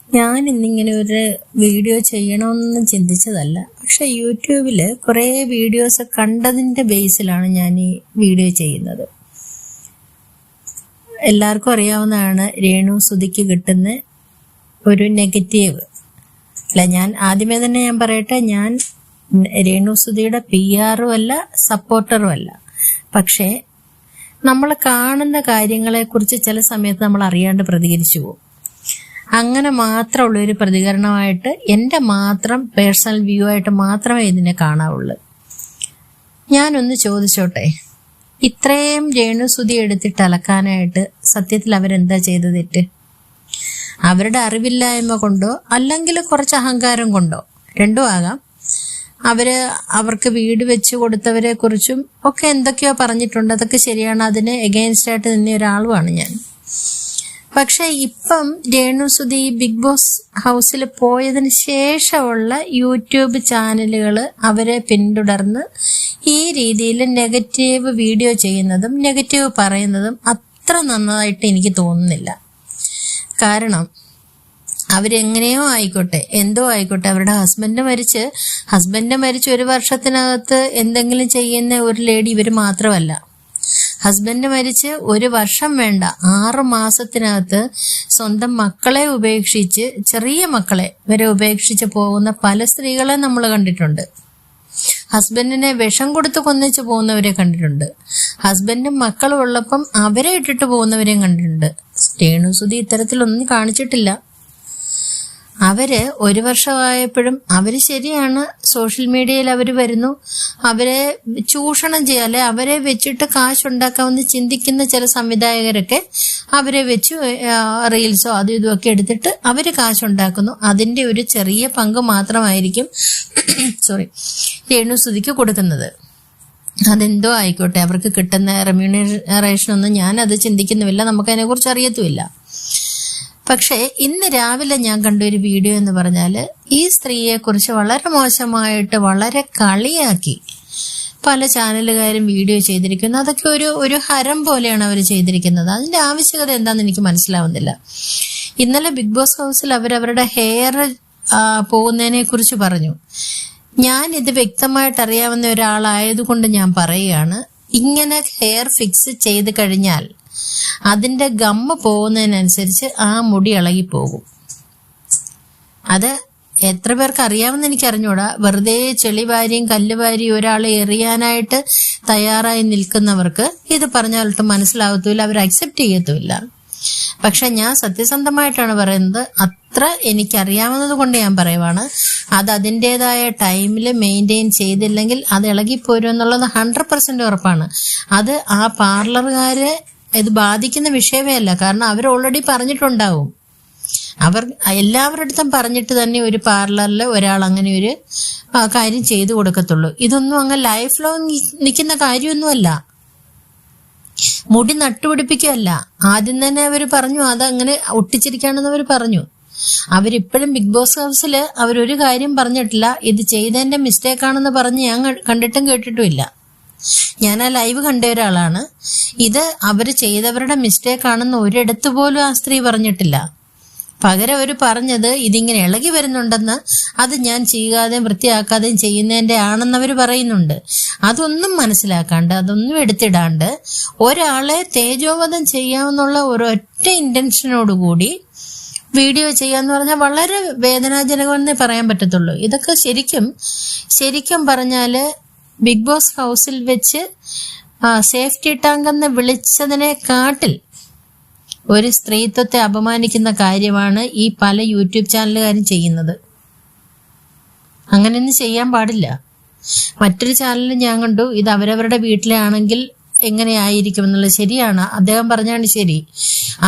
ഞാൻ ഇന്നിങ്ങനെ ഒരു വീഡിയോ ചെയ്യണമെന്ന് ചിന്തിച്ചതല്ല. പക്ഷെ യൂട്യൂബിൽ കുറേ വീഡിയോസ് കണ്ടതിൻ്റെ ബേസിലാണ് ഞാൻ ഈ വീഡിയോ ചെയ്യുന്നത്. എല്ലാവർക്കും അറിയാവുന്നതാണ് രേണു സുധിക്ക് കിട്ടുന്ന ഒരു നെഗറ്റീവ്. ഞാൻ ആദ്യമേ തന്നെ ഞാൻ പറയട്ടെ, ഞാൻ രേണു സുധിയുടെ PR-ഉം അല്ല, സപ്പോർട്ടറും അല്ല. പക്ഷേ നമ്മൾ കാണുന്ന കാര്യങ്ങളെക്കുറിച്ച് ചില സമയത്ത് നമ്മൾ അറിയാണ്ട് പ്രതികരിച്ചു പോകും. അങ്ങനെ മാത്രമുള്ളൊരു പ്രതികരണമായിട്ട്, എൻ്റെ മാത്രം പേഴ്സണൽ വ്യൂ ആയിട്ട് മാത്രമേ ഇതിനെ കാണാവുള്ളൂ. ഞാനൊന്ന് ചോദിച്ചോട്ടെ, ഇത്രയും രേണുസുധി എടുത്തിട്ട് അലക്കാനായിട്ട് സത്യത്തിൽ അവരെന്താ ചെയ്ത തെറ്റ്? അവരുടെ അറിവില്ലായ്മ കൊണ്ടോ അല്ലെങ്കിൽ കുറച്ച് അഹങ്കാരം കൊണ്ടോ, രണ്ടും ആകാം. അവർക്ക് വീട് വെച്ച് കൊടുത്തവരെ കുറിച്ചും ഒക്കെ എന്തൊക്കെയോ പറഞ്ഞിട്ടുണ്ട്. അതൊക്കെ ശരിയാണ്. അതിന് എഗെയിൻസ്റ്റ് ആയിട്ട് നിന്ന ഒരാളുമാണ് ഞാൻ. പക്ഷെ ഇപ്പം രേണുസുധി ബിഗ് ബോസ് ഹൗസിൽ പോയതിന് ശേഷമുള്ള യൂട്യൂബ് ചാനലുകൾ അവരെ പിന്തുടർന്ന് ഈ രീതിയിൽ നെഗറ്റീവ് വീഡിയോ ചെയ്യുന്നതും നെഗറ്റീവ് പറയുന്നതും അത്ര നന്നായിട്ട് എനിക്ക് തോന്നുന്നില്ല. കാരണം അവരെങ്ങനെയോ ആയിക്കോട്ടെ, എന്തോ ആയിക്കോട്ടെ, അവരുടെ ഹസ്ബൻഡ് മരിച്ച് 1 വർഷത്തിനകത്ത് എന്തെങ്കിലും ചെയ്യുന്ന ഒരു ലേഡി ഇവർ മാത്രമല്ല. ഹസ്ബൻഡ് മരിച്ച് 1 വർഷം വേണ്ട, 6 മാസത്തിനകത്ത് സ്വന്തം മക്കളെ ഉപേക്ഷിച്ച്, ചെറിയ മക്കളെ വരെ ഉപേക്ഷിച്ച് പോകുന്ന പല സ്ത്രീകളെ നമ്മൾ കണ്ടിട്ടുണ്ട്. ഹസ്ബൻഡിനെ വിഷം കൊടുത്ത് കൊന്നിച്ച് പോകുന്നവരെ കണ്ടിട്ടുണ്ട്. ഹസ്ബൻഡും മക്കളും ഉള്ളപ്പം അവരെ ഇട്ടിട്ട് പോകുന്നവരെയും കണ്ടിട്ടുണ്ട്. രേണുസുധി ഇത്തരത്തിലൊന്നും കാണിച്ചിട്ടില്ല. 1 വർഷമായപ്പോഴും ശരിയാണ്, സോഷ്യൽ മീഡിയയിൽ വരുന്നു, അവരെ ചൂഷണം ചെയ്യാതെ അവരെ വെച്ചിട്ട് കാശുണ്ടാക്കാമെന്ന് ചിന്തിക്കുന്ന ചില സംവിധായകരൊക്കെ അവരെ വെച്ച് റീൽസോ അതും ഇതുമൊക്കെ എടുത്തിട്ട് അവർ കാശുണ്ടാക്കുന്നു. അതിൻ്റെ ഒരു ചെറിയ പങ്ക് മാത്രമായിരിക്കും രേണുസുധിക്ക് കൊടുക്കുന്നത്. അതെന്തോ ആയിക്കോട്ടെ, അവർക്ക് കിട്ടുന്ന റെമ്യൂണറേഷനൊന്നും ഞാനത് ചിന്തിക്കുന്നുമില്ല, നമുക്കതിനെക്കുറിച്ച് അറിയത്തുമില്ല. പക്ഷേ ഇന്ന് രാവിലെ ഞാൻ കണ്ടൊരു വീഡിയോ എന്ന് പറഞ്ഞാൽ, ഈ സ്ത്രീയെക്കുറിച്ച് വളരെ മോശമായിട്ട്, വളരെ കളിയാക്കി പല ചാനലുകാരും വീഡിയോ ചെയ്തിരിക്കുന്നു. അതൊക്കെ ഒരു ഹരം പോലെയാണ് അവർ ചെയ്തിരിക്കുന്നത്. അതിൻ്റെ ആവശ്യകത എന്താണെന്ന് എനിക്ക് മനസ്സിലാവുന്നില്ല. ഇന്നലെ ബിഗ് ബോസ് ഹൗസിൽ അവരവരുടെ ഹെയർ പോകുന്നതിനെ കുറിച്ച് പറഞ്ഞു. ഞാൻ ഇത് വ്യക്തമായിട്ട് അറിയാവുന്ന ഒരാളായതുകൊണ്ട് ഞാൻ പറയുകയാണ്, ഇങ്ങനെ ഹെയർ ഫിക്സ് ചെയ്ത് കഴിഞ്ഞാൽ അതിൻ്റെ ഗമ്മ പോകുന്നതിനനുസരിച്ച് ആ മുടി ഇളകിപ്പോകും. അത് എത്ര പേർക്ക് അറിയാമെന്ന് എനിക്ക് അറിഞ്ഞൂടാ. വെറുതെ ചെളിവാരിയും കല്ലുവാരിയും ഒരാളെ എറിയാനായിട്ട് തയ്യാറായി നിൽക്കുന്നവർക്ക് ഇത് പറഞ്ഞാലിട്ട് മനസ്സിലാകത്തുമില്ല, അവർ അക്സെപ്റ്റ് ചെയ്യത്തുമില്ല. പക്ഷെ ഞാൻ സത്യസന്ധമായിട്ടാണ് പറയുന്നത്. അത്ര എനിക്കറിയാവുന്നത് കൊണ്ട് ഞാൻ പറയുവാണ്, അത് അതിൻ്റെതായ ടൈമിൽ മെയിൻറ്റെയിൻ ചെയ്തില്ലെങ്കിൽ അത് ഇളകിപ്പോരും എന്നുള്ളത് 100% ഉറപ്പാണ്. അത് ആ പാർലറുകാരെ ഇത് ബാധിക്കുന്ന വിഷയമേ അല്ല. കാരണം അവർ ഓൾറെഡി പറഞ്ഞിട്ടുണ്ടാവും. അവർ എല്ലാവരുടെ അടുത്തും പറഞ്ഞിട്ട് തന്നെ ഒരു പാർലറിൽ ഒരാൾ അങ്ങനെ ഒരു കാര്യം ചെയ്തു കൊടുക്കത്തുള്ളൂ. ഇതൊന്നും അങ്ങ് ലൈഫ് ലോങ് നിൽക്കുന്ന കാര്യമൊന്നുമല്ല. മുടി നട്ടുപിടിപ്പിക്കുകയല്ല. ആദ്യം തന്നെ അവർ പറഞ്ഞു അതങ്ങനെ ഒട്ടിച്ചിരിക്കുകയാണെന്ന് അവർ പറഞ്ഞു. അവരിപ്പോഴും ബിഗ് ബോസ് ഹൗസിൽ അവരൊരു കാര്യം പറഞ്ഞിട്ടില്ല, ഇത് ചെയ്തതിന്റെ മിസ്റ്റേക്കാണെന്ന് പറഞ്ഞ് ഞാൻ കണ്ടിട്ടും കേട്ടിട്ടുമില്ല. ഞാൻ ആ ലൈവ് കണ്ട ഒരാളാണ്. ഇത് അവർ ചെയ്തവരുടെ മിസ്റ്റേക്കാണെന്ന് ഒരിടത്ത് പോലും ആ സ്ത്രീ പറഞ്ഞിട്ടില്ല. പകരം അവർ പറഞ്ഞത് ഇതിങ്ങനെ ഇളകി വരുന്നുണ്ടെന്ന്, അത് ഞാൻ ചെയ്യാതെയും വൃത്തിയാക്കാതെയും ചെയ്യുന്നതിൻ്റെ ആണെന്നവർ പറയുന്നുണ്ട്. അതൊന്നും മനസ്സിലാക്കാണ്ട്, അതൊന്നും എടുത്തിടാണ്ട് ഒരാളെ തേജോവധം ചെയ്യാമെന്നുള്ള ഒരൊറ്റ ഇൻറ്റൻഷനോടുകൂടി വീഡിയോ ചെയ്യാന്ന് പറഞ്ഞാൽ വളരെ വേദനാജനകമെന്നേ പറയാൻ പറ്റത്തുള്ളൂ. ഇതൊക്കെ ശരിക്കും പറഞ്ഞാൽ ബിഗ് ബോസ് ഹൗസിൽ വെച്ച് സേഫ്റ്റി ടാങ്ക് എന്ന് വിളിച്ചതിനെ കാട്ടിൽ ഒരു സ്ത്രീത്വത്തെ അപമാനിക്കുന്ന കാര്യമാണ് ഈ പല യൂട്യൂബ് ചാനലുകാരും ചെയ്യുന്നത്. അങ്ങനെയൊന്നും ചെയ്യാൻ പാടില്ല. മറ്റൊരു ചാനലിൽ ഞാൻ കണ്ടു, ഇത് അവരവരുടെ വീട്ടിലെ ആണെങ്കിൽ എങ്ങനെയായിരിക്കും എന്നുള്ളത്. ശരിയാണ്, അദ്ദേഹം പറഞ്ഞാണ് ശരി.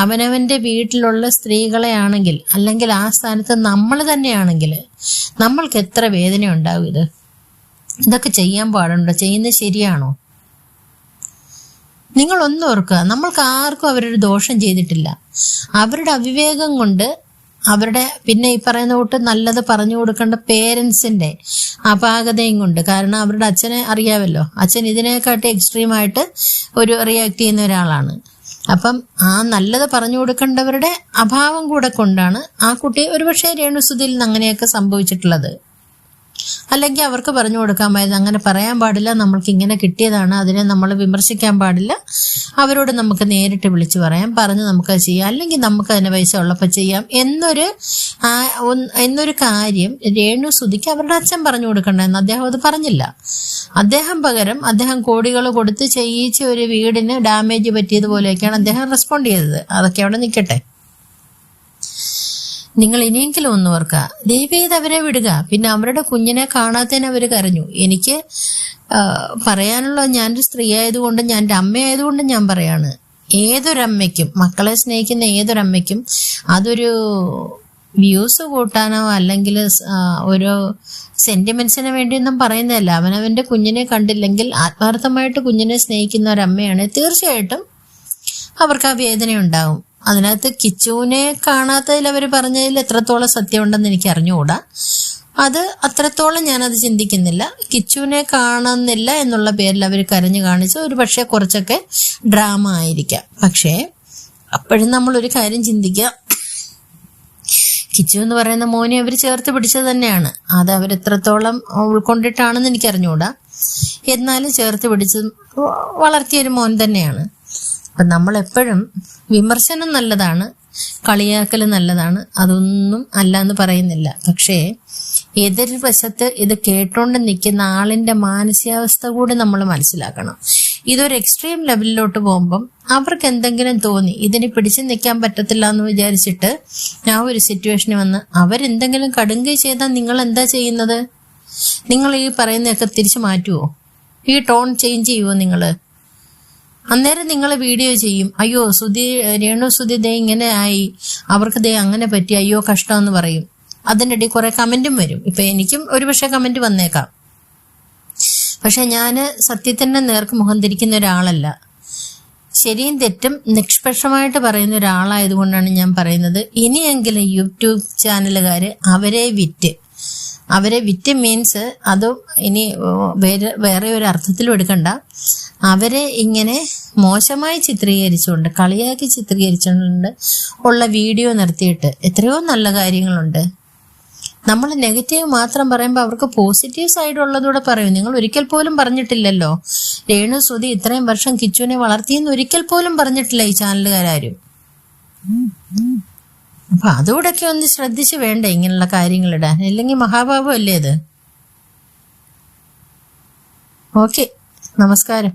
അവനവന്റെ വീട്ടിലുള്ള സ്ത്രീകളെ ആണെങ്കിൽ, അല്ലെങ്കിൽ ആ സ്ഥാനത്ത് നമ്മൾ തന്നെയാണെങ്കിൽ നമ്മൾക്ക് എത്ര വേദന ഉണ്ടാവും. ഇതൊക്കെ ചെയ്യാൻ പാടുണ്ടോ? ചെയ്യുന്നത് ശരിയാണോ? നിങ്ങളൊന്നും ഓർക്കുക, നമ്മൾക്ക് ആർക്കും അവരൊരു ദോഷം ചെയ്തിട്ടില്ല. അവരുടെ അവിവേകം കൊണ്ട്, അവരുടെ പിന്നെ ഈ പറയുന്ന കൂട്ട് നല്ലത് പറഞ്ഞു കൊടുക്കേണ്ട പേരൻസിന്റെ അപാകതയും കൊണ്ട്. കാരണം അവരുടെ അച്ഛനെ അറിയാമല്ലോ, അച്ഛൻ ഇതിനെക്കാട്ടി എക്സ്ട്രീമായിട്ട് റിയാക്ട് ചെയ്യുന്ന ഒരാളാണ്. അപ്പം ആ നല്ലത് പറഞ്ഞു കൊടുക്കേണ്ടവരുടെ അഭാവം കൂടെ കൊണ്ടാണ് ആ കുട്ടി ഒരുപക്ഷെ രേണുസുതിയിൽ നിന്ന് അങ്ങനെയൊക്കെ സംഭവിച്ചിട്ടുള്ളത്. അല്ലെങ്കിൽ അവർക്ക് പറഞ്ഞു കൊടുക്കാമായിരുന്നു, അങ്ങനെ പറയാൻ പാടില്ല, നമ്മൾക്ക് ഇങ്ങനെ കിട്ടിയതാണ്, അതിനെ നമ്മൾ വിമർശിക്കാൻ പാടില്ല, അവരോട് നമുക്ക് നേരിട്ട് വിളിച്ച് പറയാം, പറഞ്ഞ് നമുക്കത് ചെയ്യാം, അല്ലെങ്കിൽ നമുക്ക് അതിന് പൈസ ഉള്ളപ്പോൾ ചെയ്യാം എന്നൊരു കാര്യം രേണുസുതിക്ക് അവരുടെ അച്ഛൻ പറഞ്ഞു കൊടുക്കണ്ടെന്ന് അദ്ദേഹം അത് പറഞ്ഞില്ല. അദ്ദേഹം കോടികൾ കൊടുത്ത് ചെയ്യിച്ച ഒരു വീടിന് ഡാമേജ് പറ്റിയതുപോലെയൊക്കെയാണ് അദ്ദേഹം റെസ്പോണ്ട് ചെയ്തത്. അതൊക്കെ അവിടെ നിൽക്കട്ടെ. നിങ്ങൾ ഇനിയെങ്കിലും ഒന്ന് ഓർക്കുക, ദയവേത് അവരെ വിടുക. പിന്നെ അവരുടെ കുഞ്ഞിനെ കാണാത്തതിന് അവർ കരഞ്ഞു. എനിക്ക് പറയാനുള്ള, ഞാനൊരു സ്ത്രീ ആയതുകൊണ്ട്, ഞാൻ എൻ്റെ അമ്മയായതുകൊണ്ട് ഞാൻ പറയാണ്, ഏതൊരമ്മയ്ക്കും, മക്കളെ സ്നേഹിക്കുന്ന ഏതൊരമ്മയ്ക്കും അതൊരു വ്യൂസ് കൂട്ടാനോ അല്ലെങ്കിൽ ഒരു സെന്റിമെന്റ്സിന് വേണ്ടിയൊന്നും പറയുന്നതല്ല. അവനവൻ്റെ കുഞ്ഞിനെ കണ്ടില്ലെങ്കിൽ ആത്മാർത്ഥമായിട്ട് കുഞ്ഞിനെ സ്നേഹിക്കുന്ന ഒരമ്മയാണ് തീർച്ചയായിട്ടും അവർക്ക് ആ വേദന ഉണ്ടാവും. അതിനകത്ത് കിച്ചുവിനെ കാണാത്തതിൽ അവർ പറഞ്ഞതിൽ എത്രത്തോളം സത്യമുണ്ടെന്ന് എനിക്ക് അറിഞ്ഞുകൂടാ. അത് അത്രത്തോളം ഞാനത് ചിന്തിക്കുന്നില്ല. കിച്ചുവിനെ കാണുന്നില്ല എന്നുള്ള പേരിൽ അവർ കരഞ്ഞു കാണിച്ച ഒരു പക്ഷേ കുറച്ചൊക്കെ ഡ്രാമ ആയിരിക്കാം. പക്ഷേ അപ്പോഴും നമ്മളൊരു കാര്യം ചിന്തിക്കുക, കിച്ചു എന്ന് പറയുന്ന മോനെ അവർ ചേർത്ത് പിടിച്ചത് തന്നെയാണ്. അത് അവരെത്രത്തോളം ഉൾക്കൊണ്ടിട്ടാണെന്ന് എനിക്കറിഞ്ഞുകൂടാ. എന്നാലും ചേർത്ത് പിടിച്ച് വളർത്തിയൊരു മോൻ തന്നെയാണ്. അപ്പം നമ്മളെപ്പോഴും വിമർശനം നല്ലതാണ്, കളിയാക്കൽ നല്ലതാണ്, അതൊന്നും അല്ല എന്ന് പറയുന്നില്ല. പക്ഷേ എതിർ വശത്ത് ഇത് കേട്ടോണ്ട് നിൽക്കുന്ന ആളിൻ്റെ മാനസികാവസ്ഥ കൂടി നമ്മൾ മനസ്സിലാക്കണം. ഇതൊരു എക്സ്ട്രീം ലെവലിലോട്ട് പോകുമ്പം അവർക്ക് എന്തെങ്കിലും തോന്നി ഇതിന് പിടിച്ചു നിൽക്കാൻ പറ്റത്തില്ല എന്ന് വിചാരിച്ചിട്ട് ആ ഒരു സിറ്റുവേഷന് വന്ന് അവരെന്തെങ്കിലും കടുങ്കൈ ചെയ്താൽ നിങ്ങൾ എന്താ ചെയ്യുന്നത്? നിങ്ങൾ ഈ പറയുന്നതൊക്കെ തിരിച്ചു മാറ്റുമോ? ഈ ടോൺ ചേഞ്ച് ചെയ്യുമോ നിങ്ങൾ? അന്നേരം നിങ്ങൾ വീഡിയോ ചെയ്യും, അയ്യോ രേണുസുതി ദേ ഇങ്ങനെ ആയി, അവർക്ക് ദേ അങ്ങനെ പറ്റി, അയ്യോ കഷ്ടം എന്ന് പറയും. അതിൻ്റെ ഇടയിൽ കുറെ കമന്റും വരും. ഇപ്പൊ എനിക്കും ഒരുപക്ഷെ കമന്റ് വന്നേക്കാം. പക്ഷെ ഞാൻ സത്യത്തിന്റെ നേർക്ക് മുഖം തിരിക്കുന്ന ഒരാളല്ല. ശരിയും തെറ്റും നിഷ്പക്ഷമായിട്ട് പറയുന്ന ഒരാളായതുകൊണ്ടാണ് ഞാൻ പറയുന്നത്. ഇനിയെങ്കിലും യൂട്യൂബ് ചാനലുകാർ അവരെ വിറ്റ് മീൻസ് അതും ഇനി വേറെ ഒരു അർത്ഥത്തിലും എടുക്കണ്ട. അവരെ ഇങ്ങനെ മോശമായി ചിത്രീകരിച്ചുകൊണ്ട്, കളിയാക്കി ചിത്രീകരിച്ചുകൊണ്ട് ഉള്ള വീഡിയോ നിർത്തിയിട്ട് എത്രയോ നല്ല കാര്യങ്ങളുണ്ട്. നമ്മൾ നെഗറ്റീവ് മാത്രം പറയുമ്പോൾ അവർക്ക് പോസിറ്റീവ് സൈഡ് ഉള്ളതൂടെ പറയും. നിങ്ങൾ ഒരിക്കൽ പോലും പറഞ്ഞിട്ടില്ലല്ലോ രേണുസുതി ഇത്രയും വർഷം കിച്ചുവിനെ വളർത്തിയെന്ന് ഒരിക്കൽ പോലും പറഞ്ഞിട്ടില്ല ഈ ചാനലുകാരും. അപ്പൊ അതുകൂടെയൊക്കെ ഒന്ന് ശ്രദ്ധിച്ച് വേണ്ടേ ഇങ്ങനെയുള്ള കാര്യങ്ങളിടാൻ, അല്ലെങ്കിൽ മഹാഭാവം അല്ലേ ഇത്? ഓക്കെ, നമസ്കാരം.